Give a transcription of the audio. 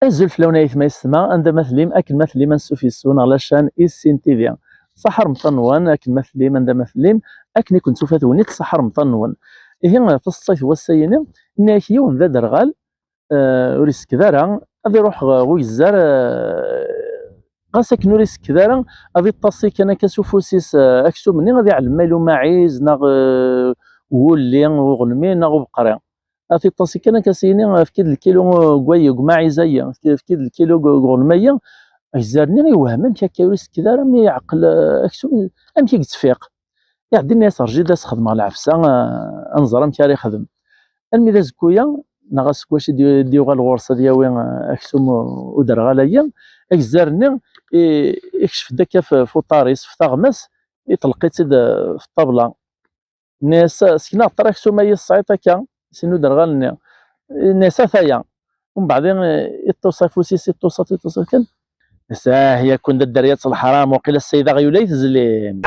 أزل فلونايت ما يسمى عند مثليم أكل مثليم نسوفيسون علشان إيسين تيفيا صحر مطنوان أكل مثليم عند مثليم أكني كنت فاتونيت صحر مطنوان إيه في الصيف والسيني ناك يوم ذا درغال وريس كذارا غادي يروح ويزار غاساك نوريس كذارا غادي طاسي كان كاسوفوسيس اكسو مني غادي يعلم مالو ماعيز ناغ ولي وغلمي ناغ بقرا غادي طاسي كان كاسيني في كيد الكيلو كوايق ماعيزايا في كيد الكيلو غلميا يزارني يوهم كاكا وريس كذارا مي يعقل اكسو ام كي تفيق يعدي الناس رجي داس خدم على العفسه انظر ام كاري خدم الميدا زكويا ناغاس كواش ديوغا الغرصه دياوي اكسوم ودرغاليا اكزارني يكشف داك في طاريس في تغمس يطلقيت في الطابله ناس سكنا طرا اكسوم هي الصعيطه كا سينو درغالني الناس ثايا ومن بعدين يتصفوا سيسي يتصل كان ساه هي كون الدريات الحرام وقيل السيده غيولي تزليم